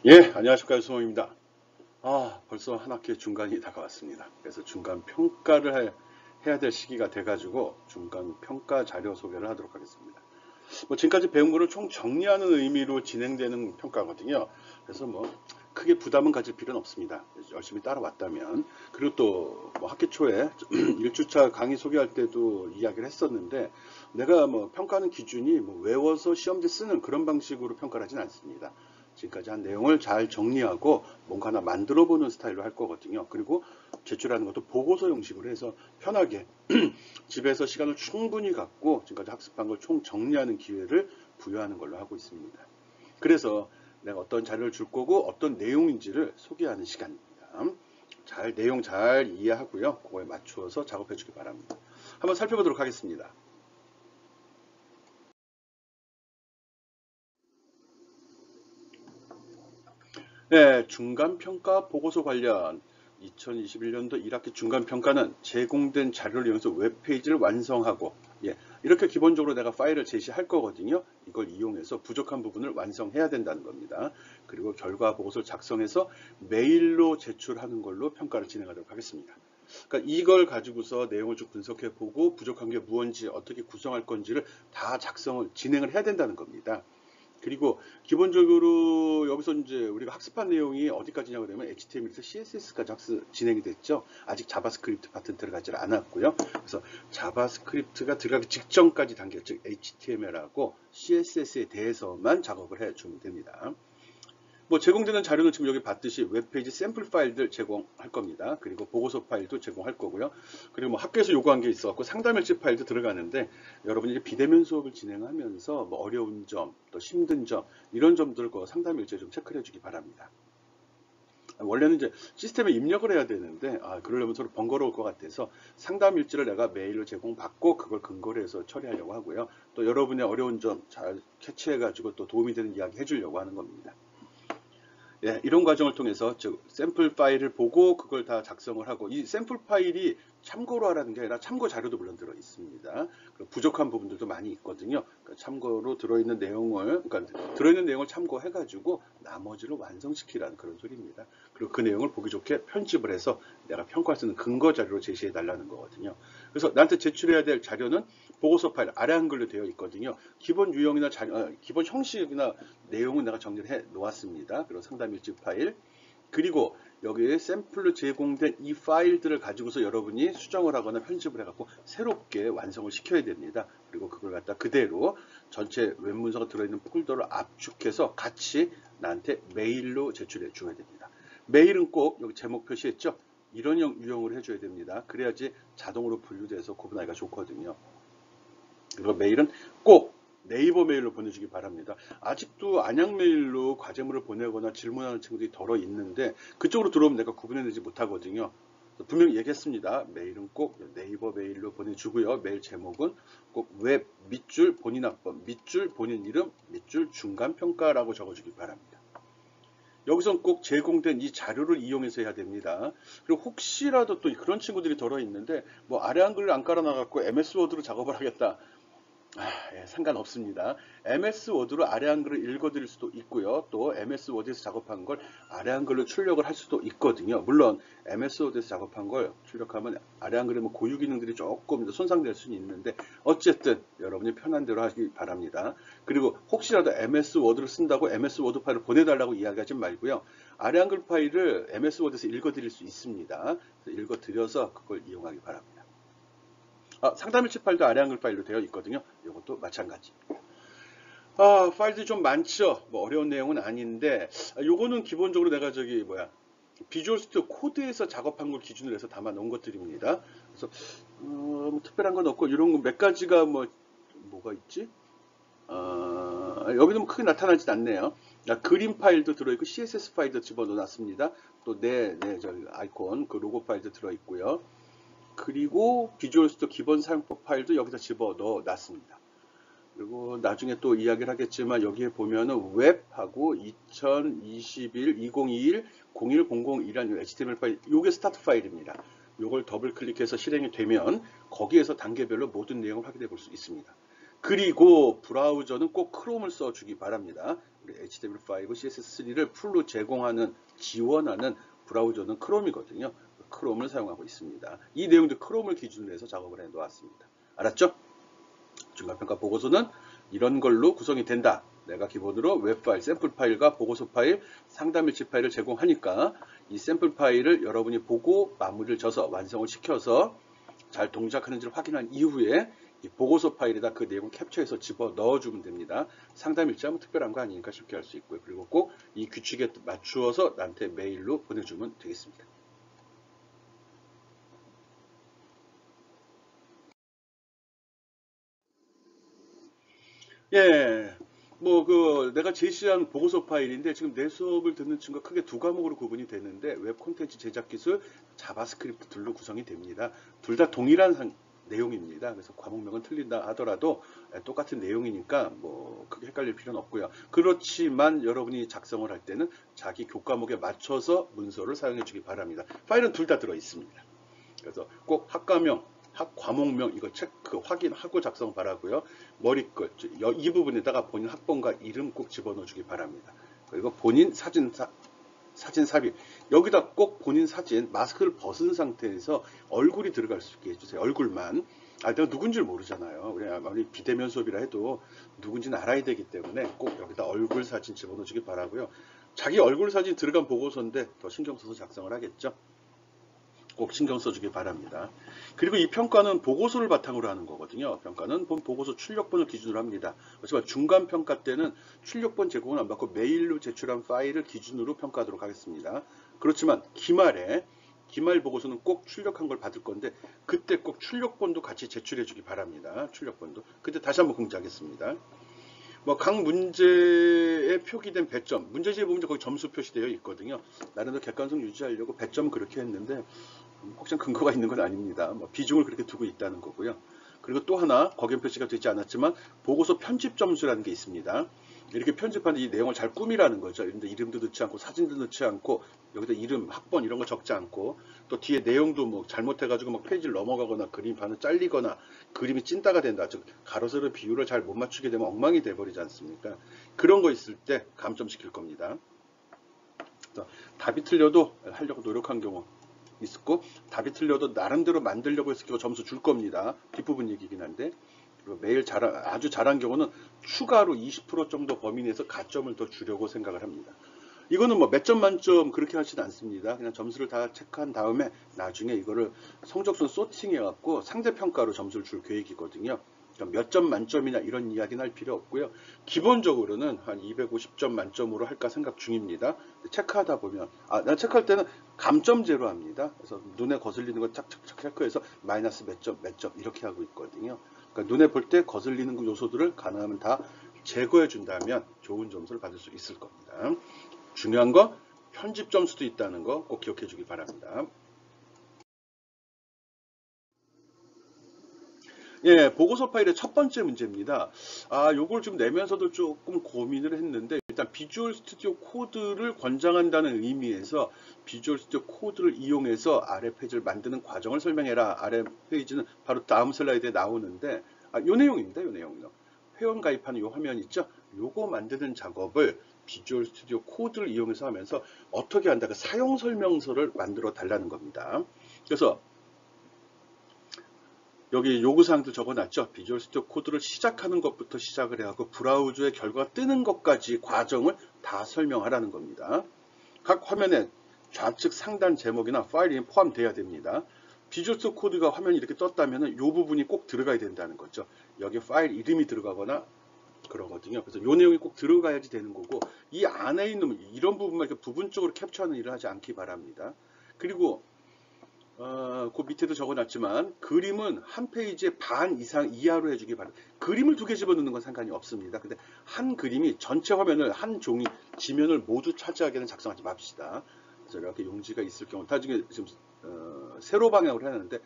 예, 안녕하십니까. 수홍입니다. 벌써 한 학기 중간이 다가왔습니다. 그래서 중간 평가를 해야 될 시기가 돼가지고 중간 평가 자료 소개를 하도록 하겠습니다. 지금까지 배운 거를 총 정리하는 의미로 진행되는 평가거든요. 그래서 크게 부담은 가질 필요는 없습니다. 열심히 따라왔다면. 그리고 또 학기 초에 1주차 강의 소개할 때도 이야기를 했었는데, 내가 평가하는 기준이 외워서 시험지 쓰는 그런 방식으로 평가를 하진 않습니다. 지금까지 한 내용을 잘 정리하고 뭔가 하나 만들어 보는 스타일로 할 거거든요. 그리고 제출하는 것도 보고서 형식으로 해서 편하게 집에서 시간을 충분히 갖고 지금까지 학습한 걸 총 정리하는 기회를 부여하는 걸로 하고 있습니다. 그래서 내가 어떤 자료를 줄 거고 어떤 내용인지를 소개하는 시간입니다. 내용 잘 이해하고요. 그거에 맞추어서 작업해 주기 바랍니다. 한번 살펴보도록 하겠습니다. 네, 중간평가 보고서 관련 2021년도 1학기 중간평가는 제공된 자료를 이용해서 웹페이지를 완성하고, 이렇게 기본적으로 내가 파일을 제시할 거거든요. 이걸 이용해서 부족한 부분을 완성해야 된다는 겁니다. 그리고 결과 보고서를 작성해서 메일로 제출하는 걸로 평가를 진행하도록 하겠습니다. 그러니까 이걸 가지고서 내용을 쭉 분석해 보고 부족한 게 무엇인지 어떻게 구성할 건지를 다 진행을 해야 된다는 겁니다. 그리고 기본적으로 여기서 이제 우리가 학습한 내용이 어디까지냐고 되면 HTML에서 CSS까지 진행이 됐죠. 아직 자바스크립트 파트는 들어가지 않았고요. 그래서 자바스크립트가 들어가기 직전까지 단계, 즉 HTML하고 CSS에 대해서만 작업을 해주면 됩니다. 제공되는 자료는 지금 여기 봤듯이 웹페이지 샘플 파일들 제공할 겁니다. 그리고 보고서 파일도 제공할 거고요. 그리고 학교에서 요구한 게 있어갖고 상담일지 파일도 들어가는데, 여러분이 비대면 수업을 진행하면서 어려운 점, 또 힘든 점, 이런 점들을 상담일지에 좀 체크를 해주기 바랍니다. 원래는 이제 시스템에 입력을 해야 되는데, 그러려면 서로 번거로울 것 같아서 상담일지를 내가 메일로 제공받고 그걸 근거로 해서 처리하려고 하고요. 또 여러분의 어려운 점 잘 캐치해가지고 또 도움이 되는 이야기 해주려고 하는 겁니다. 이런 과정을 통해서 즉 샘플 파일을 보고 그걸 다 작성을 하고, 이 샘플 파일이 참고로 하라는 게 아니라 참고 자료도 물론 들어 있습니다. 부족한 부분들도 많이 있거든요. 그러니까 참고로 들어있는 내용을 참고해 가지고 나머지를 완성시키라는 그런 소리입니다. 그리고 그 내용을 보기 좋게 편집을 해서 내가 평가할 수 있는 근거 자료로 제시해 달라는 거거든요. 그래서 나한테 제출해야 될 자료는 보고서 파일 아래 한글로 되어 있거든요. 기본 유형이나 기본 형식이나 내용은 내가 정리를 해 놓았습니다. 그리고 상담일지 파일, 그리고 여기에 샘플로 제공된 이 파일들을 가지고서 여러분이 수정을 하거나 편집을 해갖고 새롭게 완성을 시켜야 됩니다. 그리고 그걸 갖다 그대로 전체 웹문서가 들어있는 폴더로 압축해서 같이 나한테 메일로 제출해 줘야 됩니다. 메일은 꼭 여기 제목 표시했죠? 이런 유형으로 해줘야 됩니다. 그래야지 자동으로 분류돼서 구분하기가 좋거든요. 그리고 메일은 꼭 네이버 메일로 보내주기 바랍니다. 아직도 안양 메일로 과제물을 보내거나 질문하는 친구들이 덜어 있는데, 그쪽으로 들어오면 내가 구분해내지 못하거든요. 분명히 얘기했습니다. 메일은 꼭 네이버 메일로 보내주고요. 메일 제목은 꼭 웹 밑줄 본인 학번, 밑줄 본인 이름, 밑줄 중간평가라고 적어주기 바랍니다. 여기선 꼭 제공된 이 자료를 이용해서 해야 됩니다. 그리고 혹시라도 또 그런 친구들이 덜어 있는데, 아래 한글을 안 깔아놔갖고 MS 워드로 작업을 하겠다. 상관없습니다. MS 워드로 아래 한글을 읽어드릴 수도 있고요. 또 MS 워드에서 작업한 걸 아래 한글로 출력을 할 수도 있거든요. 물론 MS 워드에서 작업한 걸 출력하면 아래 한글의 고유 기능들이 조금 손상될 수는 있는데, 어쨌든 여러분이 편한 대로 하시기 바랍니다. 그리고 혹시라도 MS 워드를 쓴다고 MS 워드 파일을 보내달라고 이야기하지 말고요. 아래 한글 파일을 MS 워드에서 읽어드릴 수 있습니다. 읽어드려서 그걸 이용하기 바랍니다. 상담일지 파일도 아래 한글 파일로 되어 있거든요. 이것도 마찬가지. 파일들이 좀 많죠. 어려운 내용은 아닌데, 요거는 기본적으로 내가 비주얼 스튜디오 코드에서 작업한 걸 기준으로 해서 담아 놓은 것들입니다. 그래서 특별한 건 없고, 이런 거 몇 가지가 뭐가 있지? 여기는 크게 나타나지 않네요. 그림 파일도 들어있고 CSS 파일도 집어넣어놨습니다. 또 아이콘 그 로고 파일도 들어있고요. 그리고 비주얼 스튜디오 기본 사용법 파일도 여기다 집어넣어 놨습니다. 그리고 나중에 또 이야기를 하겠지만, 여기에 보면은 웹하고 2021, 2021, 01001이라는 HTML 파일, 요게 스타트 파일입니다. 요걸 더블 클릭해서 실행이 되면 거기에서 단계별로 모든 내용을 확인해 볼 수 있습니다. 그리고 브라우저는 꼭 크롬을 써주기 바랍니다. 우리 HTML5, CSS3를 풀로 제공하는 지원하는 브라우저는 크롬이거든요. 크롬을 사용하고 있습니다. 이 내용도 크롬을 기준으로 해서 작업을 해 놓았습니다. 알았죠? 중간평가 보고서는 이런 걸로 구성이 된다. 내가 기본으로 웹파일, 샘플 파일과 보고서 파일, 상담일지 파일을 제공하니까 이 샘플 파일을 여러분이 보고 마무리를 져서 완성을 시켜서 잘 동작하는지를 확인한 이후에 이 보고서 파일에다 그 내용을 캡처해서 집어 넣어주면 됩니다. 상담일지하면 특별한 거 아니니까 쉽게 할 수 있고요. 그리고 꼭 이 규칙에 맞추어서 나한테 메일로 보내주면 되겠습니다. 예, 내가 제시한 보고서 파일인데 지금 내 수업을 듣는 친구가 크게 두 과목으로 구분이 되는데 웹 콘텐츠 제작 기술, 자바스크립트 둘로 구성이 됩니다. 둘 다 동일한 내용입니다. 그래서 과목명은 틀린다 하더라도 똑같은 내용이니까 크게 헷갈릴 필요는 없고요. 그렇지만 여러분이 작성을 할 때는 자기 교과목에 맞춰서 문서를 사용해 주기 바랍니다. 파일은 둘 다 들어 있습니다. 그래서 꼭 학과명, 학 과목명 이거 체크 확인하고 작성 바라고요. 머리끝 이 부분에다가 본인 학번과 이름 꼭 집어넣어 주기 바랍니다. 그리고 본인 사진 삽입 여기다 꼭 본인 사진 마스크를 벗은 상태에서 얼굴이 들어갈 수 있게 해주세요. 얼굴만. 내가 누군지를 모르잖아요. 우리 비대면 수업이라 해도 누군지는 알아야 되기 때문에 꼭 여기다 얼굴 사진 집어넣어 주기 바라고요. 자기 얼굴 사진 들어간 보고서인데 더 신경 써서 작성을 하겠죠. 꼭 신경 써주기 바랍니다. 그리고 이 평가는 보고서를 바탕으로 하는 거거든요. 평가는 본 보고서 출력본을 기준으로 합니다. 하지만 중간평가 때는 출력본 제공은 안 받고 메일로 제출한 파일을 기준으로 평가하도록 하겠습니다. 그렇지만 기말 보고서는 꼭 출력한 걸 받을 건데 그때 꼭 출력본도 같이 제출해 주기 바랍니다. 출력본도. 그때 다시 한번 공지하겠습니다. 각 문제에 표기된 배점, 문제지에 보면 거기 점수 표시되어 있거든요. 나름대로 객관성 유지하려고 배점은 그렇게 했는데 혹시 근거가 있는 건 아닙니다. 비중을 그렇게 두고 있다는 거고요. 그리고 또 하나 거기에 표시가 되지 않았지만 보고서 편집 점수라는 게 있습니다. 이렇게 편집하는 이 내용을 잘 꾸미라는 거죠. 근데 이름도 넣지 않고 사진도 넣지 않고 여기다 이름, 학번 이런 거 적지 않고 또 뒤에 내용도 잘못해가지고 페이지를 넘어가거나 그림 반을 잘리거나 그림이 찐따가 된다. 즉 가로 세로 비율을 잘 못 맞추게 되면 엉망이 돼버리지 않습니까? 그런 거 있을 때 감점시킬 겁니다. 답이 틀려도 하려고 노력한 경우 있었고 답이 틀려도 나름대로 만들려고 해서 점수 줄 겁니다. 뒷부분 얘기긴 한데 매일 아주 잘한 경우는 추가로 20% 정도 범위 내에서 가점을 더 주려고 생각을 합니다. 이거는 몇 점 만점 그렇게 하지는 않습니다. 그냥 점수를 다 체크한 다음에 나중에 이거를 성적순 소팅해 갖고 상대평가로 점수를 줄 계획이거든요. 몇 점 만점이냐 이런 이야기는 할 필요 없고요. 기본적으로는 한 250점 만점으로 할까 생각 중입니다. 체크하다 보면 난 체크할 때는 감점제로 합니다. 그래서 눈에 거슬리는 거 착착착 체크해서 마이너스 몇 점 이렇게 하고 있거든요. 그러니까 눈에 볼 때 거슬리는 요소들을 가능하면 다 제거해 준다면 좋은 점수를 받을 수 있을 겁니다. 중요한 거 편집 점수도 있다는 거 꼭 기억해 주기 바랍니다. 예, 보고서 파일의 첫 번째 문제입니다. 요걸 좀 내면서도 조금 고민을 했는데 일단 비주얼 스튜디오 코드를 권장한다는 의미에서 비주얼 스튜디오 코드를 이용해서 아래 페이지를 만드는 과정을 설명해라. 아래 페이지는 바로 다음 슬라이드에 나오는데 요 내용입니다. 요 내용이요. 회원 가입하는 요 화면 있죠? 요거 만드는 작업을 비주얼 스튜디오 코드를 이용해서 하면서 어떻게 한다. 그 사용 설명서를 만들어 달라는 겁니다. 그래서 여기 요구사항도 적어놨죠. 비주얼 스튜디오 코드를 시작하는 것부터 시작을 해갖고 브라우저에 결과가 뜨는 것까지 과정을 다 설명하라는 겁니다. 각 화면에 좌측 상단 제목이나 파일이 포함되어야 됩니다. 비주얼 스튜디오 코드가 화면이 이렇게 떴다면 이 부분이 꼭 들어가야 된다는 거죠. 여기 파일 이름이 들어가거나 그러거든요. 그래서 이 내용이 꼭 들어가야지 되는 거고 이 안에 있는 이런 부분만 이렇게 부분적으로 캡처하는 일을 하지 않기 바랍니다. 그리고 그 밑에도 적어놨지만 그림은 한 페이지에 반 이상 이하로 해주기 바랍니다. 그림을 두 개 집어넣는 건 상관이 없습니다. 근데 한 그림이 전체 화면을 한 종이 지면을 모두 차지하게는 작성하지 맙시다. 그래서 이렇게 용지가 있을 경우 나중에 지금 세로 방향으로 해놨는데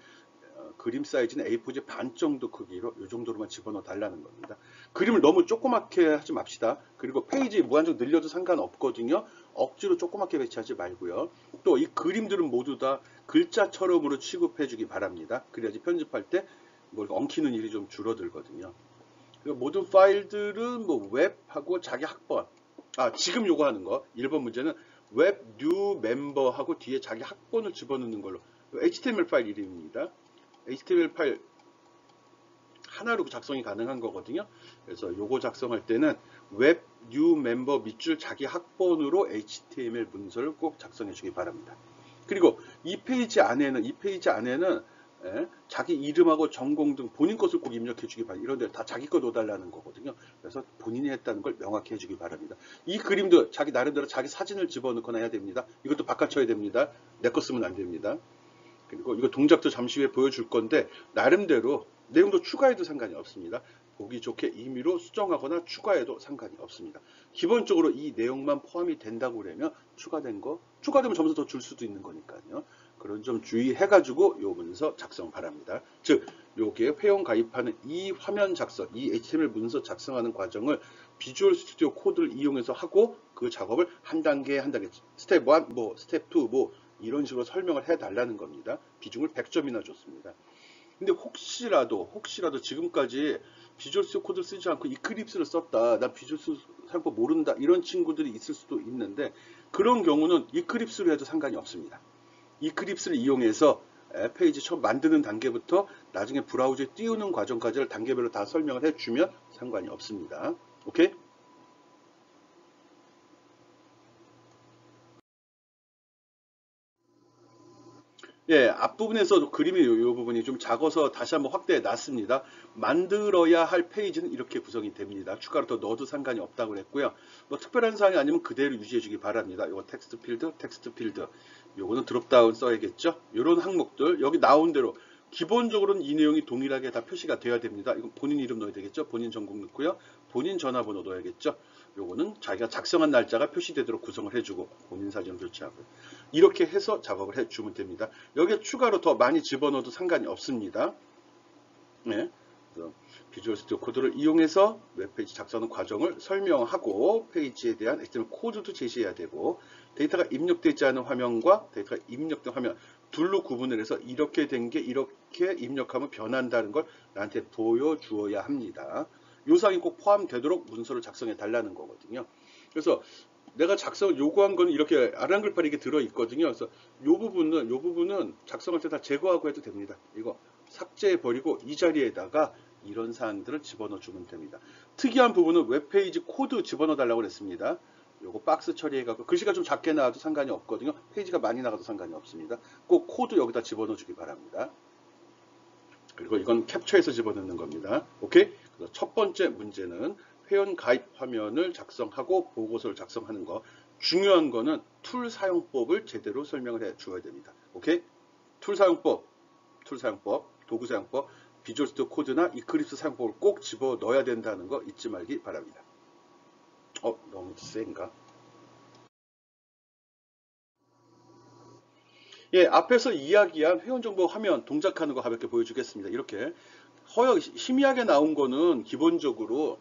그림 사이즈는 A4지 반 정도 크기로 이 정도로만 집어넣어 달라는 겁니다. 그림을 너무 조그맣게 하지 맙시다. 그리고 페이지 무한정 늘려도 상관없거든요. 억지로 조그맣게 배치하지 말고요. 또 이 그림들은 모두 다 글자처럼으로 취급해 주기 바랍니다. 그래야지 편집할 때 뭘 엉키는 일이 좀 줄어들거든요. 모든 파일들은 웹하고 자기 학번 지금 요거 하는 거 1번 문제는 웹 뉴 멤버하고 뒤에 자기 학번을 집어넣는 걸로 HTML 파일 이름입니다. HTML 파일 하나로 작성이 가능한 거거든요. 그래서 요거 작성할 때는 웹 뉴 멤버 밑줄 자기 학번으로 HTML 문서를 꼭 작성해 주기 바랍니다. 그리고 이 페이지 안에는 자기 이름하고 전공 등 본인 것을 꼭 입력해 주기 바랍니다. 이런 데 다 자기 거 넣어달라는 거거든요. 그래서 본인이 했다는 걸 명확히 해주기 바랍니다. 이 그림도 자기 나름대로 자기 사진을 집어넣거나 해야 됩니다. 이것도 바꿔쳐야 됩니다. 내 거 쓰면 안 됩니다. 그리고 이거 동작도 잠시 후에 보여줄 건데 나름대로 내용도 추가해도 상관이 없습니다. 보기 좋게 임의로 수정하거나 추가해도 상관이 없습니다. 기본적으로 이 내용만 포함이 된다고 그러면 추가되면 점수 더 줄 수도 있는 거니까요. 그런 점 주의해가지고 요 문서 작성 바랍니다. 즉 요게 회원 가입하는 이 화면 작성, 이 HTML 문서 작성하는 과정을 비주얼 스튜디오 코드를 이용해서 하고 그 작업을 한 단계 스텝 1, 스텝 2 이런 식으로 설명을 해달라는 겁니다. 비중을 100점이나 줬습니다. 근데 혹시라도 지금까지 비주얼 스튜디오 코드를 쓰지 않고 이클립스를 썼다. 난 비주얼 스튜디오 사용법 모른다. 이런 친구들이 있을 수도 있는데 그런 경우는 이클립스로 해도 상관이 없습니다. 이클립스를 이용해서 페이지 처음 만드는 단계부터 나중에 브라우저에 띄우는 과정까지를 단계별로 다 설명을 해주면 상관이 없습니다. 오케이? 예, 앞부분에서 그림이 이 부분이 좀 작아서 다시 한번 확대해 놨습니다. 만들어야 할 페이지는 이렇게 구성이 됩니다. 추가로 더 넣어도 상관이 없다고 그랬고요. 뭐 특별한 사항이 아니면 그대로 유지해 주기 바랍니다. 이거 텍스트 필드. 요거는 드롭다운 써야겠죠? 이런 항목들 여기 나온 대로 기본적으로는 이 내용이 동일하게 다 표시가 돼야 됩니다. 이건 본인 이름 넣어야 되겠죠? 본인 전공 넣고요. 본인 전화번호 넣어야겠죠? 요거는 자기가 작성한 날짜가 표시되도록 구성을 해주고 본인 사진을 교체하고 이렇게 해서 작업을 해주면 됩니다. 여기에 추가로 더 많이 집어넣어도 상관이 없습니다. 네. 비주얼 스튜디오 코드를 이용해서 웹페이지 작성하는 과정을 설명하고 페이지에 대한 HTML 코드도 제시해야 되고 데이터가 입력되지 않은 화면과 데이터가 입력된 화면 둘로 구분을 해서 이렇게 된 게 이렇게 입력하면 변한다는 걸 나한테 보여주어야 합니다. 요상이 꼭 포함되도록 문서를 작성해 달라는 거거든요. 그래서 내가 요구한 건 이렇게 아랑글팔이 이게 들어있거든요. 그래서 요 부분은 작성할 때 다 제거하고 해도 됩니다. 이거 삭제해 버리고 이 자리에다가 이런 사항들을 집어넣어 주면 됩니다. 특이한 부분은 웹페이지 코드 집어넣어 달라고 그랬습니다. 요거 박스 처리해갖고 글씨가 좀 작게 나와도 상관이 없거든요. 페이지가 많이 나가도 상관이 없습니다. 꼭 코드 여기다 집어넣어 주기 바랍니다. 그리고 이건 캡처해서 집어넣는 겁니다. 오케이? 그래서 첫 번째 문제는 회원 가입 화면을 작성하고 보고서를 작성하는 거. 중요한 거는 툴 사용법을 제대로 설명을 해 주어야 됩니다. 오케이? 툴 사용법, 도구 사용법, 비주얼 스튜디오 코드나 이클립스 사용법을 꼭 집어 넣어야 된다는 거 잊지 말기 바랍니다. 너무 센가? 예, 앞에서 이야기한 회원정보 화면 동작하는 거 가볍게 보여주겠습니다. 이렇게 희미하게 나온 거는 기본적으로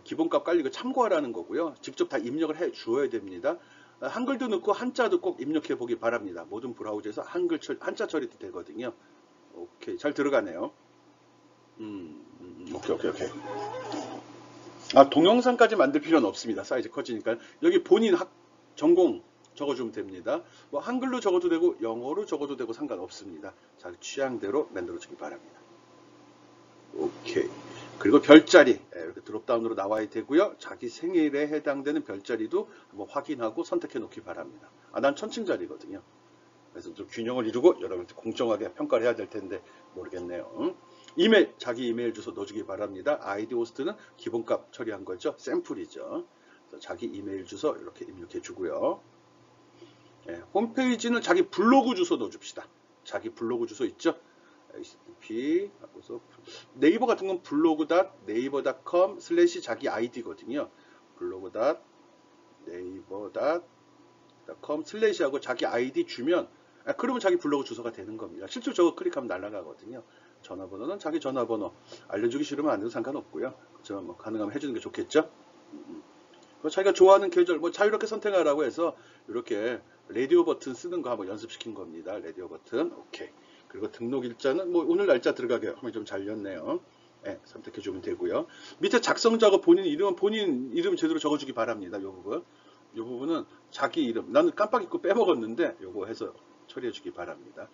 기본값 깔리고 참고하라는 거고요. 직접 다 입력을 해 주어야 됩니다. 한글도 넣고 한자도 꼭 입력해 보기 바랍니다. 모든 브라우저에서 한자 처리도 되거든요. 오케이, 잘 들어가네요. 오케이. 동영상까지 만들 필요는 없습니다. 사이즈 커지니까. 여기 본인 전공 적어주면 됩니다. 뭐 한글로 적어도 되고 영어로 적어도 되고 상관없습니다. 자기 취향대로 만들어주기 바랍니다. 오케이. 그리고 별자리 이렇게 드롭다운으로 나와야 되고요. 자기 생일에 해당되는 별자리도 한번 확인하고 선택해 놓기 바랍니다. 난 천칭자리거든요. 그래서 좀 균형을 이루고 여러분한테 공정하게 평가를 해야 될 텐데 모르겠네요. 이메일, 자기 이메일 주소 넣어주기 바랍니다. 아이디 호스트는 기본값 처리한 거죠. 샘플이죠. 그래서 자기 이메일 주소 이렇게 입력해 주고요. 홈페이지는 자기 블로그 주소 넣어줍시다. 자기 블로그 주소 있죠? http 하고서 네이버 같은 건 블로그.naver.com 자기 아이디거든요. blog.naver.com 하고 자기 아이디 주면 그러면 자기 블로그 주소가 되는 겁니다. 실제로 저거 클릭하면 날아가거든요. 전화번호는 자기 전화번호 알려주기 싫으면 안 해도 상관없고요. 그렇죠? 뭐 가능하면 해주는 게 좋겠죠. 자기가 좋아하는 계절 뭐 자유롭게 선택하라고 해서 이렇게 라디오 버튼 쓰는 거 한번 연습시킨 겁니다. 라디오 버튼 오케이. 그리고 등록 일자는 뭐 오늘 날짜 들어가게 화면이 좀 잘렸네요. 예, 선택해 주면 되고요. 밑에 작성 작업 본인 이름은 본인 이름 제대로 적어주기 바랍니다. 이 부분. 이 부분은 자기 이름. 나는 깜빡 잊고 빼먹었는데 요거 해서 처리해 주기 바랍니다.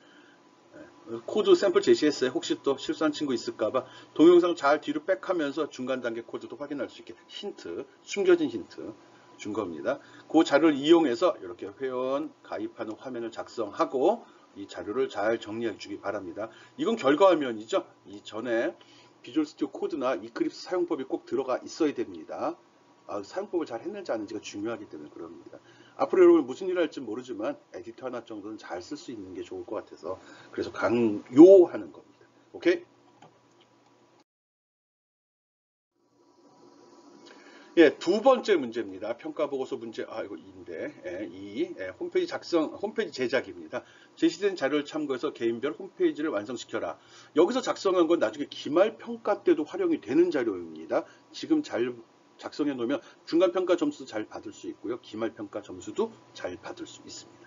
예, 코드 샘플 제시했어요. 혹시 또 실수한 친구 있을까봐 동영상 잘 뒤로 백하면서 중간 단계 코드도 확인할 수 있게 힌트, 숨겨진 힌트 준 겁니다. 그 자료를 이용해서 이렇게 회원 가입하는 화면을 작성하고 이 자료를 잘 정리해 주기 바랍니다. 이건 결과화면이죠. 이전에 비주얼 스튜디오 코드나 이클립스 사용법이 꼭 들어가 있어야 됩니다. 사용법을 잘 했는지 아닌지가 중요하기 때문에 그럽니다. 앞으로 여러분 무슨 일을 할지 모르지만 에디터 하나 정도는 잘 쓸 수 있는 게 좋을 것 같아서 그래서 강요하는 겁니다. 오케이? 예, 두 번째 문제입니다. 평가보고서 문제, 이거 2인데, 홈페이지 작성, 홈페이지 제작입니다. 제시된 자료를 참고해서 개인별 홈페이지를 완성시켜라. 여기서 작성한 건 나중에 기말평가 때도 활용이 되는 자료입니다. 지금 잘 작성해 놓으면 중간평가 점수도 잘 받을 수 있고요. 기말평가 점수도 잘 받을 수 있습니다.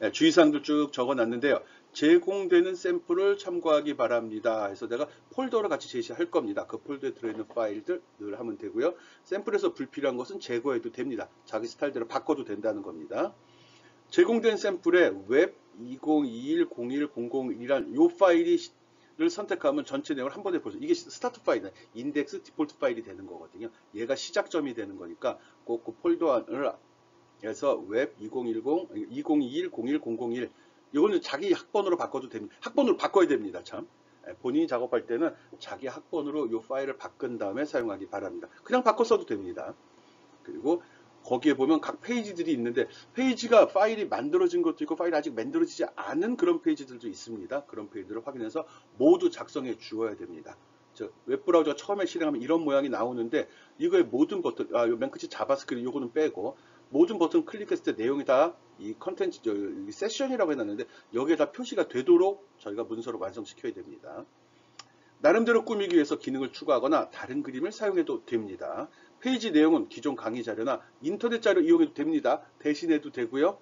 예, 주의사항들 쭉 적어놨는데요. 제공되는 샘플을 참고하기 바랍니다. 해서 내가 폴더를 같이 제시할 겁니다. 그 폴더에 들어있는 파일들 늘 하면 되고요. 샘플에서 불필요한 것은 제거해도 됩니다. 자기 스타일대로 바꿔도 된다는 겁니다. 제공된 샘플에 웹 2021-01-001이란 이 파일을 선택하면 전체 내용을 한 번에 볼 수 있어요. 이게 스타트 파일은 인덱스 디폴트 파일이 되는 거거든요. 얘가 시작점이 되는 거니까 꼭 그 폴더 안을 그래서 웹 2010, 2021, 01, 001 이거는 자기 학번으로 바꿔도 됩니다. 학번으로 바꿔야 됩니다. 참. 본인이 작업할 때는 자기 학번으로 이 파일을 바꾼 다음에 사용하기 바랍니다. 그냥 바꿔 써도 됩니다. 그리고 거기에 보면 각 페이지들이 있는데 페이지가 파일이 만들어진 것도 있고 파일이 아직 만들어지지 않은 그런 페이지들도 있습니다. 그런 페이지를 확인해서 모두 작성해 주어야 됩니다. 웹브라우저가 처음에 실행하면 이런 모양이 나오는데 이거의 모든 버튼, 맨 끝에 자바스크립트 요거는 빼고 모든 버튼 클릭했을 때 내용이 다 이 컨텐츠, 세션이라고 해놨는데 여기에 다 표시가 되도록 저희가 문서로 완성시켜야 됩니다. 나름대로 꾸미기 위해서 기능을 추가하거나 다른 그림을 사용해도 됩니다. 페이지 내용은 기존 강의 자료나 인터넷 자료 이용해도 됩니다. 대신해도 되고요.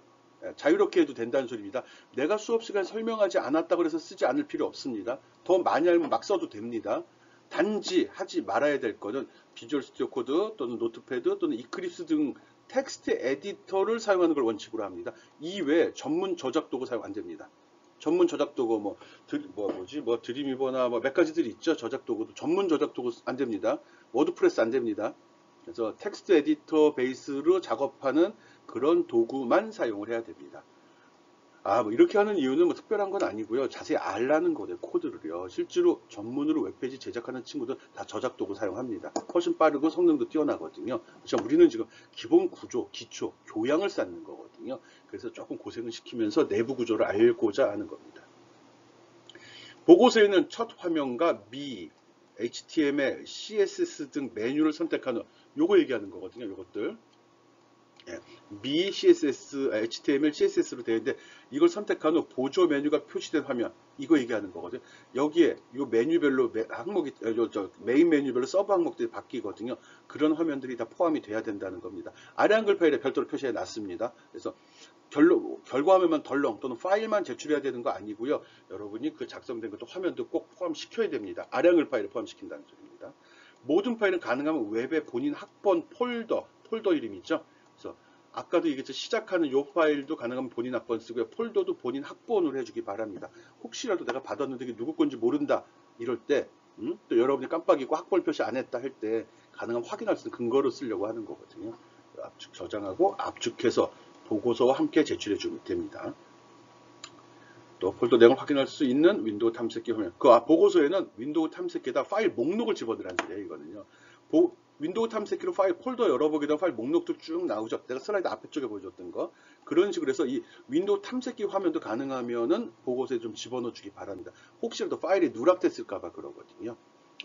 자유롭게 해도 된다는 소리입니다. 내가 수업 시간에 설명하지 않았다고 해서 쓰지 않을 필요 없습니다. 더 많이 알면 막 써도 됩니다. 단지 하지 말아야 될 거는 비주얼 스튜디오 코드 또는 노트패드 또는 이클립스 등 텍스트 에디터를 사용하는 걸 원칙으로 합니다. 이외에 전문 저작 도구 사용 안 됩니다. 전문 저작 도구 드림위버나 몇 가지들이 있죠. 저작 도구도 전문 저작 도구 안 됩니다. 워드프레스 안 됩니다. 그래서 텍스트 에디터 베이스로 작업하는 그런 도구만 사용을 해야 됩니다. 뭐 이렇게 하는 이유는 뭐 특별한 건 아니고요. 자세히 알라는 거예요. 코드를요. 실제로 전문으로 웹페이지 제작하는 친구들 다 저작 도구 사용합니다. 훨씬 빠르고 성능도 뛰어나거든요. 그렇지만 우리는 지금 기본 구조, 기초, 교양을 쌓는 거거든요. 그래서 조금 고생을 시키면서 내부 구조를 알고자 하는 겁니다. 보고서에는 첫 화면과 미, HTML, CSS 등 메뉴를 선택하는 요거 얘기하는 거거든요. 요것들. 미 CSS, HTML, CSS로 되어 있는데 이걸 선택한 후 보조 메뉴가 표시된 화면 이거 얘기하는 거거든요. 여기에 이 메뉴별로 항목이 메인 메뉴별로 서브 항목들이 바뀌거든요. 그런 화면들이 다 포함이 돼야 된다는 겁니다. 아래 한글 파일에 별도로 표시해 놨습니다. 그래서 결과화면만 덜렁 또는 파일만 제출해야 되는 거 아니고요. 여러분이 그 작성된 것도 화면도 꼭 포함시켜야 됩니다. 아래 한글 파일에 포함시킨다는 소리입니다. 모든 파일은 가능하면 웹에 본인 학번 폴더 이름 있죠. 그래서 아까도 얘기했죠. 시작하는 이 파일도 가능하면 본인 학번 쓰고요. 폴더도 본인 학번으로 해주기 바랍니다. 혹시라도 내가 받았는데 이게 누구 건지 모른다 이럴 때 또 여러분이 깜빡 잊고 학번 표시 안 했다 할 때 가능하면 확인할 수 있는 근거로 쓰려고 하는 거거든요. 압축 저장하고 압축해서 보고서와 함께 제출해 주면 됩니다. 또 폴더 내용을 확인할 수 있는 윈도우 탐색기 화면. 보고서에는 윈도우 탐색기에다 파일 목록을 집어넣으라는 소리예요. 이거는요. 윈도우 탐색기로 파일 폴더 열어보게 되면 파일 목록도 쭉 나오죠. 내가 슬라이드 앞에 쪽에 보여줬던 거. 그런 식으로 해서 이 윈도우 탐색기 화면도 가능하면은 보고서에 좀 집어넣어 주기 바랍니다. 혹시라도 파일이 누락됐을까봐 그러거든요.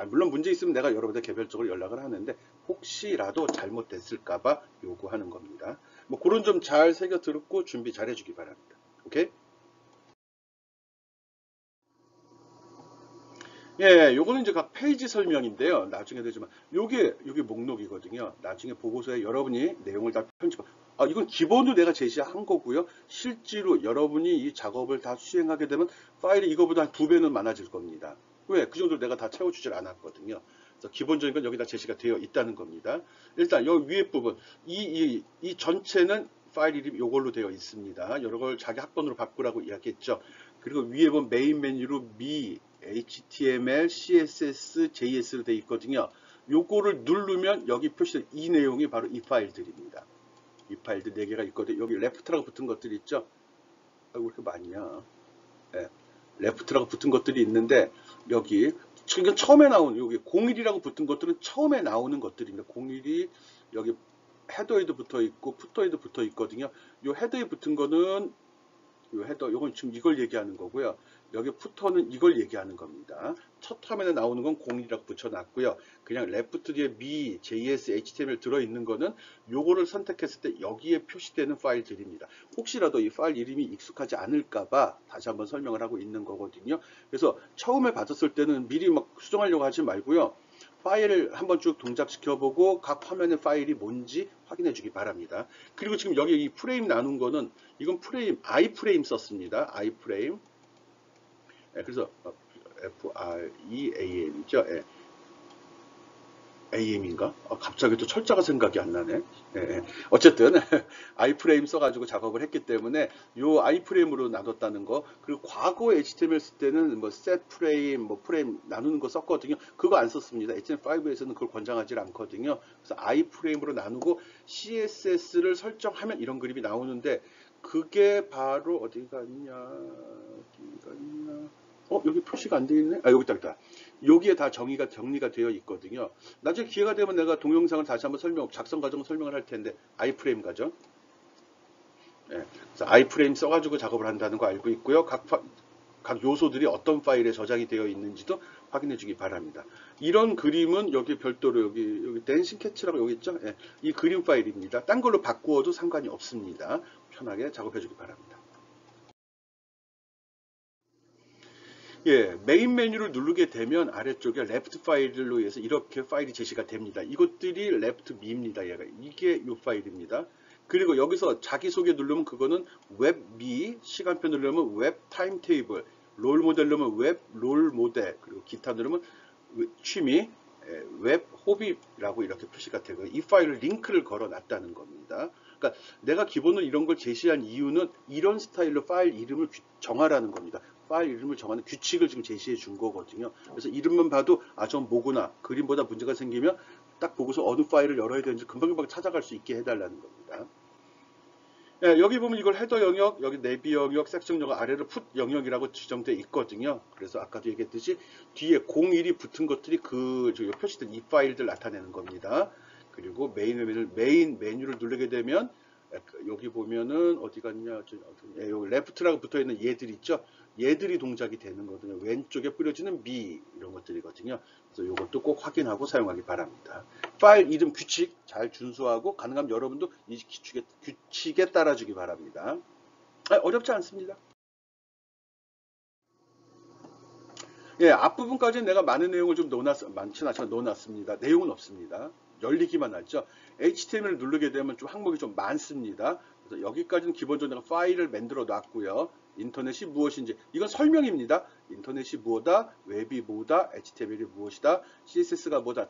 물론 문제 있으면 내가 여러분들 개별적으로 연락을 하는데 혹시라도 잘못됐을까봐 요구하는 겁니다. 뭐 그런 점 잘 새겨 들었고 준비 잘 해주기 바랍니다. 오케이? 요거는 이제 각 페이지 설명인데요. 나중에 되지만 요게 목록이거든요. 나중에 보고서에 여러분이 내용을 다 편집하. 이건 기본으로 내가 제시한 거고요. 실제로 여러분이 이 작업을 다 수행하게 되면 파일이 이거보다 한 2배는 많아질 겁니다. 왜? 그 정도로 내가 다 채워주질 않았거든요. 그래서 기본적인 건 여기다 제시가 되어 있다는 겁니다. 일단 여기 위에 부분, 이 전체는 파일 이름 이걸로 되어 있습니다. 여러 걸 자기 학번으로 바꾸라고 이야기했죠. 그리고 위에 보면 메인 메뉴로 미, HTML, CSS, JS로 되어 있거든요. 요거를 누르면 여기 표시된 이 내용이 바로 이 파일들입니다. 이 파일들 4개가 있거든요. 여기 레프트라고 붙은 것들이 있죠. 아이고, 왜 이렇게 많냐. 예, 레프트라고 붙은 것들이 있는데 여기 지금 처음에 나온 여기 01이라고 붙은 것들은 처음에 나오는 것들입니다. 01이 여기 헤더에도 붙어 있고 푸터에도 붙어 있거든요. 요 헤더에 붙은 거는 요 헤더 요건 지금 이걸 얘기하는 거고요. 여기 푸터는 이걸 얘기하는 겁니다. 첫 화면에 나오는 건 01이라고 붙여놨고요. 그냥 레프트 뒤에 미, JS, HTML 들어있는 거는 요거를 선택했을 때 여기에 표시되는 파일들입니다. 혹시라도 이 파일 이름이 익숙하지 않을까봐 다시 한번 설명을 하고 있는 거거든요. 그래서 처음에 받았을 때는 미리 막 수정하려고 하지 말고요. 파일을 한번 쭉 동작시켜보고 각 화면의 파일이 뭔지 확인해 주기 바랍니다. 그리고 지금 여기 이 프레임 나눈 거는 이건 프레임, 아이프레임 썼습니다. 아이프레임. 그래서 FREAM이죠. AM인가? 갑자기 또 철자가 생각이 안 나네. 어쨌든 아이프레임 써가지고 작업을 했기 때문에 요 아이프레임으로 나눴다는 거. 그리고 과거 HTML 쓸 때는 뭐 setFrame, 뭐 프레임 나누는 거 썼거든요. 그거 안 썼습니다. HTML5에서는 그걸 권장하지 않거든요. 그래서 아이프레임으로 나누고 CSS를 설정하면 이런 그림이 나오는데 그게 바로 어디가 있냐? 여기 표시가 안 되어 있네? 여기 있다. 여기에 다 정리가 되어 있거든요. 나중에 기회가 되면 내가 동영상을 다시 한번 작성 과정을 설명을 할 텐데, 아이프레임 가죠. 그래서 아이프레임 써가지고 작업을 한다는 거 알고 있고요. 각 요소들이 어떤 파일에 저장이 되어 있는지도 확인해 주기 바랍니다. 이런 그림은 여기 별도로 여기 댄싱 캐치라고 여기 있죠? 이 그림 파일입니다. 딴 걸로 바꾸어도 상관이 없습니다. 편하게 작업해 주기 바랍니다. 메인 메뉴를 누르게 되면 아래쪽에 레프트 파일로 해서 이렇게 파일이 제시가 됩니다. 이것들이 레프트 미입니다. 이게 이 파일입니다. 그리고 여기서 자기소개 누르면 그거는 웹 미, 시간표 누르면 웹 타임 테이블, 롤 모델 누르면 웹 롤 모델, 그리고 기타 누르면 취미, 웹 호비라고 이렇게 표시가 되고 이 파일을 링크를 걸어 놨다는 겁니다. 그러니까 내가 기본으로 이런 걸 제시한 이유는 이런 스타일로 파일 이름을 정하라는 겁니다. 파일 이름을 정하는 규칙을 지금 제시해 준 거거든요. 그래서 이름만 봐도 전 뭐구나. 그림보다 문제가 생기면 딱 보고서 어느 파일을 열어야 되는지 금방금방 찾아갈 수 있게 해달라는 겁니다. 여기 보면 이걸 헤더 영역, 여기 내비 영역, 섹션 영역 아래로 풋 영역이라고 지정되어 있거든요. 그래서 아까도 얘기했듯이 뒤에 01이 붙은 것들이 표시된 이 파일들 나타내는 겁니다. 그리고 메인 메뉴를 누르게 되면 여기 보면은 어디 갔냐? 여기 레프트라고 붙어 있는 얘들 있죠? 얘들이 동작이 되는 거거든요. 왼쪽에 뿌려지는 미 이런 것들이거든요. 그래서 이것도 꼭 확인하고 사용하기 바랍니다. 파일 이름 규칙 잘 준수하고 가능하면 여러분도 이 규칙에 따라주기 바랍니다. 어렵지 않습니다. 앞부분까지는 내가 많은 내용을 좀 많지는 않지만 넣어놨습니다. 내용은 없습니다. 열리기만 하죠. HTML을 누르게 되면 좀 항목이 좀 많습니다. 그래서 여기까지는 기본적으로 내가 파일을 만들어 놨고요. 인터넷이 무엇인지 이건 설명입니다. 인터넷이 뭐다, 웹이 뭐다, HTML이 무엇이다, CSS가 뭐다,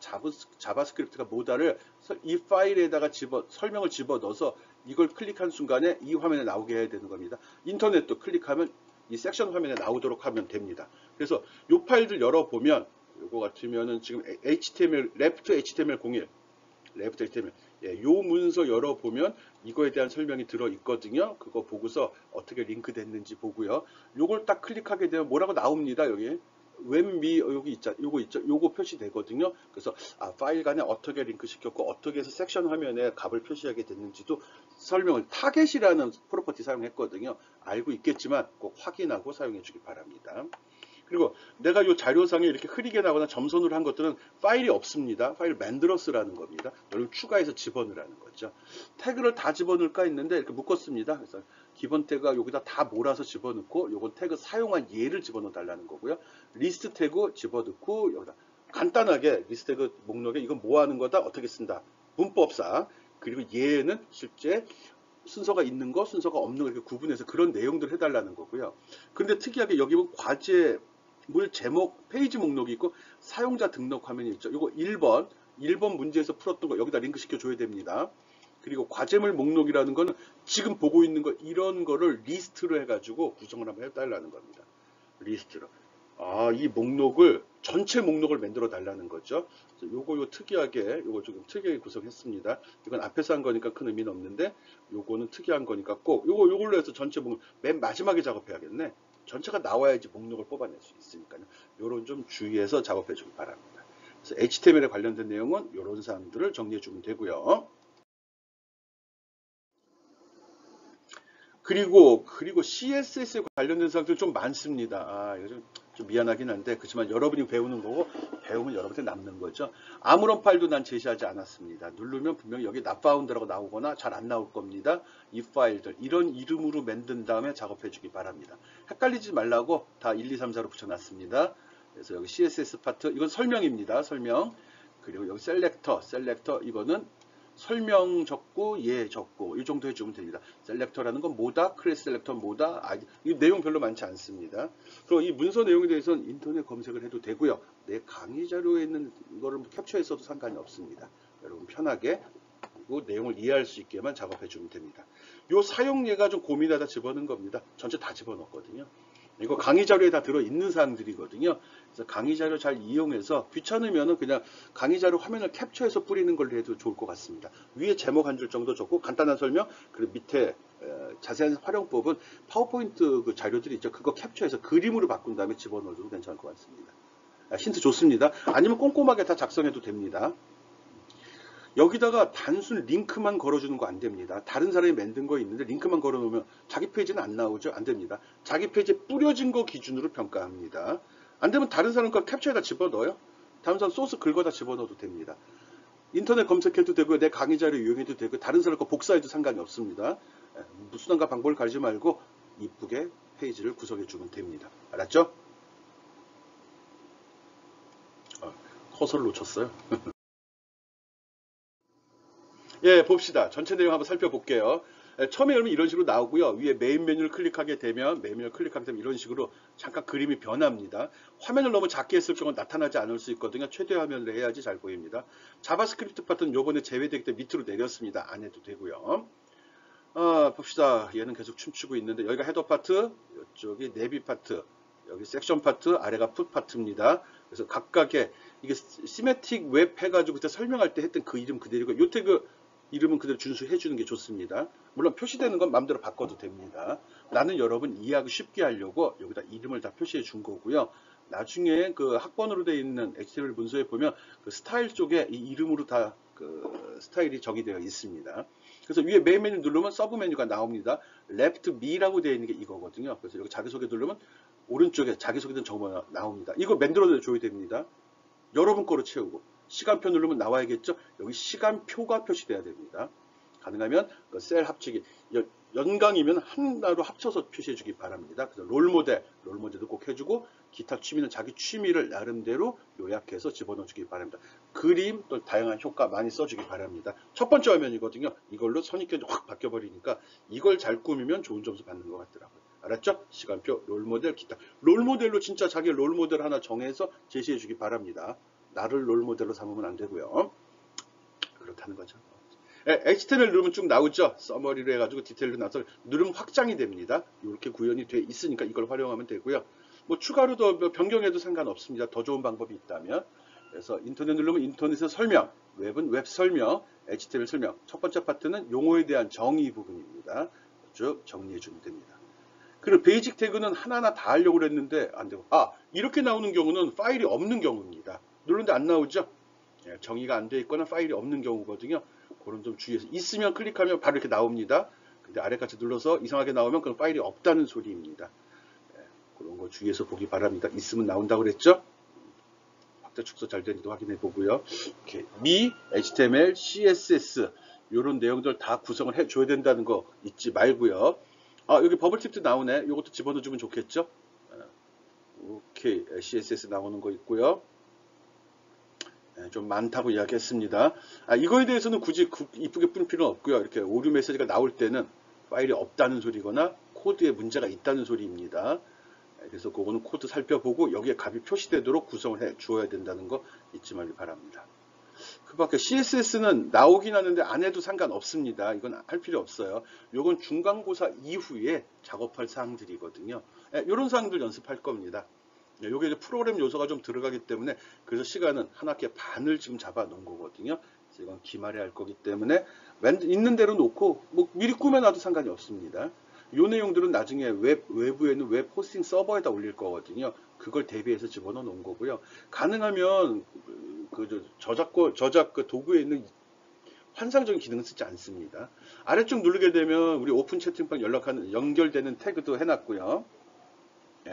자바스크립트가 뭐다를 이 파일에다가 설명을 집어넣어서 이걸 클릭한 순간에 이 화면에 나오게 해야 되는 겁니다. 인터넷도 클릭하면 이 섹션 화면에 나오도록 하면 됩니다. 그래서 이 파일들 열어보면 이거 같으면은 지금 HTML, 레프트 HTML01 레프트 HTML 요 문서 열어보면 이거에 대한 설명이 들어 있거든요. 그거 보고서 어떻게 링크 됐는지 보고요. 요걸 딱 클릭하게 되면 뭐라고 나옵니다. 여기 웹미 여기 요거 있죠. 요거 표시되거든요. 그래서 파일 간에 어떻게 링크 시켰고 어떻게 해서 섹션 화면에 값을 표시하게 됐는지도 설명을 타겟이라는 프로퍼티 사용했거든요. 알고 있겠지만 꼭 확인하고 사용해 주기 바랍니다. 그리고 내가 이 자료상에 이렇게 흐리게 나거나 점선으로 한 것들은 파일이 없습니다. 파일 만들어 쓰라는 겁니다. 여러분 추가해서 집어넣으라는 거죠. 태그를 다 집어넣을까 했는데 이렇게 묶었습니다. 그래서 기본 태그가 여기다 다 몰아서 집어넣고 요건 태그 사용한 예를 집어넣어 달라는 거고요. 리스트 태그 집어넣고 여기다 간단하게 리스트 태그 목록에 이건 뭐 하는 거다 어떻게 쓴다 문법상 그리고 예는 실제 순서가 있는 거 순서가 없는 거 이렇게 구분해서 그런 내용들 해달라는 거고요. 그런데 특이하게 여기 보면 과제 물 제목, 페이지 목록이 있고 사용자 등록 화면이 있죠. 이거 1번 문제에서 풀었던 거 여기다 링크 시켜줘야 됩니다. 그리고 과제물 목록이라는 거는 지금 보고 있는 거 이런 거를 리스트로 해가지고 구성을 한번 해달라는 겁니다. 리스트로. 이 목록을 전체 목록을 만들어 달라는 거죠. 요거 특이하게 요거 조금 특이하게 구성했습니다. 이건 앞에서 한 거니까 큰 의미는 없는데 요거는 특이한 거니까 꼭 요걸로 해서 전체 목록 맨 마지막에 작업해야겠네. 전체가 나와야지 목록을 뽑아낼 수 있으니까요. 요런 좀 주의해서 작업해 주기 바랍니다. 그래서 HTML에 관련된 내용은 요런 사항들을 정리해 주면 되고요. 그리고 CSS에 관련된 사항들 좀 많습니다. 이거 좀 미안하긴 한데 그렇지만 여러분이 배우는 거고 배우면 여러분한테 남는 거죠. 아무런 파일도 난 제시하지 않았습니다. 누르면 분명히 여기 not found라고 나오거나 잘 안 나올 겁니다. 이 파일들 이런 이름으로 만든 다음에 작업해 주기 바랍니다. 헷갈리지 말라고 다 1, 2, 3, 4로 붙여놨습니다. 그래서 여기 CSS 파트 이건 설명입니다. 설명. 그리고 여기 셀렉터 이거는 설명 적고 적고 이 정도 해주면 됩니다. 셀렉터라는 건 뭐다? 클래스 셀렉터 뭐다? 이 내용 별로 많지 않습니다. 그리고 이 문서 내용에 대해서는 인터넷 검색을 해도 되고요. 내 강의 자료에 있는 거를 캡처했어도 상관이 없습니다. 여러분 편하게 그리고 내용을 이해할 수 있게만 작업해 주면 됩니다. 요 사용예가 좀 고민하다 집어넣은 겁니다. 전체 다 집어넣었거든요. 이거 강의 자료에 다 들어있는 사항들이거든요. 그래서 강의 자료 잘 이용해서 귀찮으면은 그냥 강의 자료 화면을 캡처해서 뿌리는 걸로 해도 좋을 것 같습니다. 위에 제목 한 줄 정도 적고 간단한 설명, 그리고 밑에 자세한 활용법은 파워포인트 그 자료들이 있죠. 그거 캡처해서 그림으로 바꾼 다음에 집어넣어도 괜찮을 것 같습니다. 힌트 좋습니다. 아니면 꼼꼼하게 다 작성해도 됩니다. 여기다가 단순 링크만 걸어주는 거 안 됩니다. 다른 사람이 만든 거 있는데 링크만 걸어놓으면 자기 페이지는 안 나오죠? 안 됩니다. 자기 페이지에 뿌려진 거 기준으로 평가합니다. 안 되면 다른 사람 거 캡처에다 집어넣어요. 다른 사람 소스 긁어다 집어넣어도 됩니다. 인터넷 검색해도 되고 내 강의 자료 이용해도 되고 다른 사람 거 복사해도 상관이 없습니다. 수단과 방법을 가리지 말고 이쁘게 페이지를 구성해 주면 됩니다. 알았죠? 커서를 놓쳤어요. 예, 봅시다. 전체 내용 한번 살펴볼게요. 처음에 그러면 이런 식으로 나오고요. 위에 메인 메뉴를 클릭하게 되면 이런 식으로 잠깐 그림이 변합니다. 화면을 너무 작게 했을 경우는 나타나지 않을 수 있거든요. 최대 화면을 해야지 잘 보입니다. 자바스크립트 파트는 요번에 제외되기 때문에 밑으로 내렸습니다. 안 해도 되고요. 봅시다. 얘는 계속 춤추고 있는데 여기가 헤더 파트, 이쪽이 내비 파트, 여기 섹션 파트, 아래가 풋 파트입니다. 그래서 각각의 이게 시메틱 웹 해가지고 그때 설명할 때 했던 그 이름 그대로고 요 태그 이름은 그대로 준수해 주는 게 좋습니다. 물론 표시되는 건 마음대로 바꿔도 됩니다. 나는 여러분 이해하기 쉽게 하려고 여기다 이름을 다 표시해 준 거고요. 나중에 그 학번으로 되어 있는 HTML 문서에 보면 그 스타일 쪽에 이 이름으로 다 그 스타일이 정의되어 있습니다. 그래서 위에 메인 메뉴 누르면 서브 메뉴가 나옵니다. Left Me라고 되어 있는 게 이거거든요. 그래서 여기 자기소개 누르면 오른쪽에 자기소개된 정보가 나옵니다. 이거 만들어 줘야 됩니다. 여러분 거로 채우고 시간표 누르면 나와야겠죠. 여기 시간표가 표시돼야 됩니다. 가능하면 셀 합치기 연강이면 하나로 합쳐서 표시해 주기 바랍니다. 그래서 롤모델도 꼭 해주고 기타 취미는 자기 취미를 나름대로 요약해서 집어넣어 주기 바랍니다. 그림 또 다양한 효과 많이 써주기 바랍니다. 첫 번째 화면이거든요. 이걸로 선입견이 확 바뀌어버리니까 이걸 잘 꾸미면 좋은 점수 받는 것 같더라고요. 알았죠? 시간표, 롤모델, 기타. 롤모델로 진짜 자기 롤모델 하나 정해서 제시해 주기 바랍니다. 나를 롤모델로 삼으면 안 되고요. 그렇다는 거죠. HTML 누르면 쭉 나오죠. 서머리로 해가지고 디테일로 나와서 누르면 확장이 됩니다. 이렇게 구현이 돼 있으니까 이걸 활용하면 되고요. 뭐 추가로 더 변경해도 상관없습니다. 더 좋은 방법이 있다면. 그래서 인터넷 누르면 인터넷의 설명, 웹은 웹 설명, HTML 설명. 첫 번째 파트는 용어에 대한 정의 부분입니다. 쭉 정리해 주면 됩니다. 그리고 베이직 태그는 하나하나 다 하려고 그랬는데 안 되고 이렇게 나오는 경우는 파일이 없는 경우입니다. 누르는데 안 나오죠? 정의가 안 돼 있거나 파일이 없는 경우거든요. 그런 점 주의해서 있으면 클릭하면 바로 이렇게 나옵니다. 근데 아래까지 눌러서 이상하게 나오면 그건 파일이 없다는 소리입니다. 그런 거 주의해서 보기 바랍니다. 있으면 나온다고 그랬죠? 확대 축소 잘 되는지도 확인해 보고요. 이렇게 HTML, CSS 이런 내용들 다 구성을 해줘야 된다는 거 잊지 말고요. 여기 버블팁도 나오네. 이것도 집어넣어주면 좋겠죠? 오케이. CSS 나오는 거 있고요. 좀 많다고 이야기했습니다. 이거에 대해서는 굳이 이쁘게 뿌릴 필요는 없고요. 이렇게 오류 메시지가 나올 때는 파일이 없다는 소리거나 코드에 문제가 있다는 소리입니다. 그래서 그거는 코드 살펴보고 여기에 값이 표시되도록 구성을 해 주어야 된다는 거 잊지 말기 바랍니다. 그 밖에 CSS는 나오긴 하는데 안 해도 상관없습니다. 이건 할 필요 없어요. 요건 중간고사 이후에 작업할 사항들이거든요. 이런 사항들 연습할 겁니다. 요게 이제 프로그램 요소가 좀 들어가기 때문에 그래서 시간은 한 학기에 반을 지금 잡아 놓은 거거든요. 그래서 이건 기말에 할 거기 때문에 있는 대로 놓고 뭐 미리 꾸며놔도 상관이 없습니다. 요 내용들은 나중에 외부에 있는 웹 호스팅 서버에다 올릴 거거든요. 그걸 대비해서 집어넣어 놓은 거고요. 가능하면 저작 그 도구에 있는 환상적인 기능은 쓰지 않습니다. 아래쪽 누르게 되면 우리 오픈 채팅방 연결되는 태그도 해놨고요.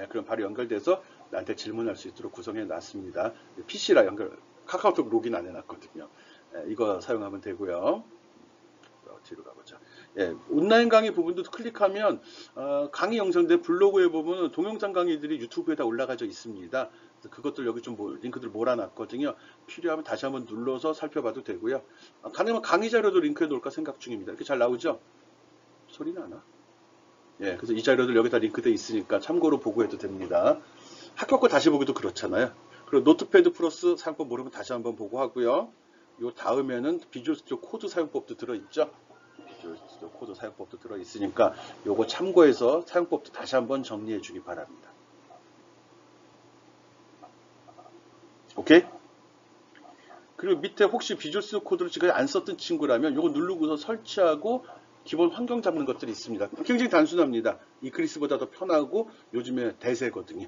그럼 바로 연결돼서 나한테 질문할 수 있도록 구성해 놨습니다. PC라 카카오톡 로그인 안 해놨거든요. 이거 사용하면 되고요. 뒤로 가보자. 온라인 강의 부분도 클릭하면 강의 영상들 블로그에 보면 동영상 강의들이 유튜브에다 올라가져 있습니다. 그것들 여기 좀 링크들 몰아놨거든요. 필요하면 다시 한번 눌러서 살펴봐도 되고요. 가능하면 강의 자료도 링크해 놓을까 생각 중입니다. 이렇게 잘 나오죠? 소리 나나? 그래서 이 자료들 여기다 링크돼 있으니까 참고로 보고 해도 됩니다. 학교 거 다시 보기도 그렇잖아요. 그리고 노트패드 플러스 사용법 모르면 다시 한번 보고 하고요. 요 다음에는 비주얼 스튜디오 코드 사용법도 들어있죠. 비주얼 스튜디오 코드 사용법도 들어있으니까 요거 참고해서 사용법도 다시 한번 정리해 주기 바랍니다. 오케이? 그리고 밑에 혹시 비주얼 스튜디오 코드를 지금 안 썼던 친구라면 요거 누르고서 설치하고 기본 환경 잡는 것들이 있습니다. 굉장히 단순합니다. 이크리스보다 더 편하고 요즘에 대세거든요.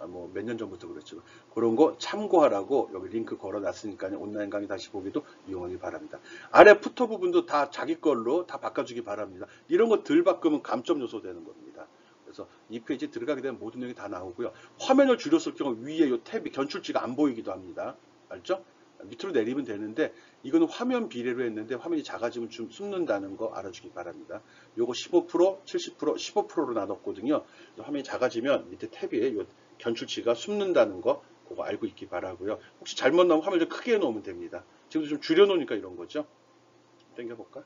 뭐 몇 년 전부터 그렇죠. 그런 거 참고하라고 여기 링크 걸어놨으니까요. 온라인 강의 다시 보기도 이용하기 바랍니다. 아래 푸터 부분도 다 자기 걸로 다 바꿔주기 바랍니다. 이런 거 덜 바꾸면 감점 요소 되는 겁니다. 그래서 이 페이지 들어가게 되면 모든 내용이 다 나오고요. 화면을 줄였을 경우 위에 이 탭이 견출지가 안 보이기도 합니다. 알죠? 밑으로 내리면 되는데 이거는 화면 비례로 했는데 화면이 작아지면 좀 숨는다는 거 알아주기 바랍니다. 요거 15%, 70%, 15%로 나눴거든요. 화면이 작아지면 밑에 탭에 요 견출치가 숨는다는 거 그거 알고 있기 바라고요. 혹시 잘못 나오면 화면을 좀 크게 해놓으면 됩니다. 지금도 좀 줄여놓으니까 이런 거죠. 당겨볼까?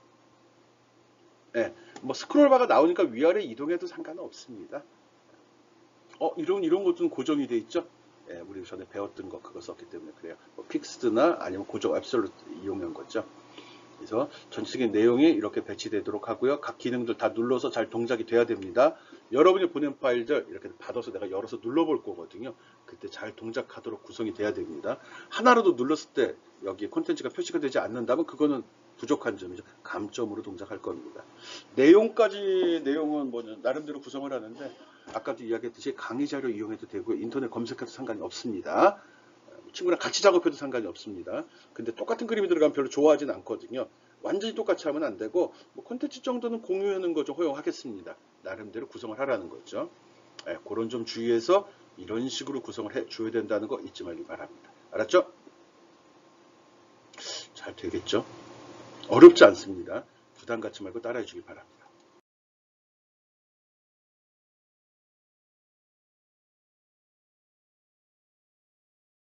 뭐 스크롤바가 나오니까 위아래 이동해도 상관은 없습니다. 이런 것들은 고정이 돼 있죠? 우리 전에 배웠던 거 그거 썼기 때문에 그래요. 뭐 픽스드나 아니면 고정 앱솔루트 이용한 거죠. 그래서 전체적인 내용이 이렇게 배치되도록 하고요. 각 기능들 다 눌러서 잘 동작이 돼야 됩니다. 여러분이 보낸 파일들 이렇게 받아서 내가 열어서 눌러볼 거거든요. 그때 잘 동작하도록 구성이 돼야 됩니다. 하나라도 눌렀을 때 여기에 콘텐츠가 표시가 되지 않는다면 그거는 부족한 점이죠. 감점으로 동작할 겁니다. 내용은 뭐 나름대로 구성을 하는데 아까도 이야기했듯이 강의 자료 이용해도 되고 인터넷 검색해도 상관이 없습니다. 친구랑 같이 작업해도 상관이 없습니다. 근데 똑같은 그림이 들어가면 별로 좋아하진 않거든요. 완전히 똑같이 하면 안 되고 뭐 콘텐츠 정도는 공유하는 거 좀 허용하겠습니다. 나름대로 구성을 하라는 거죠. 그런 점 주의해서 이런 식으로 구성을 해 줘야 된다는 거 잊지 말기 바랍니다. 알았죠? 잘 되겠죠? 어렵지 않습니다. 부담 갖지 말고 따라해 주기 바랍니다.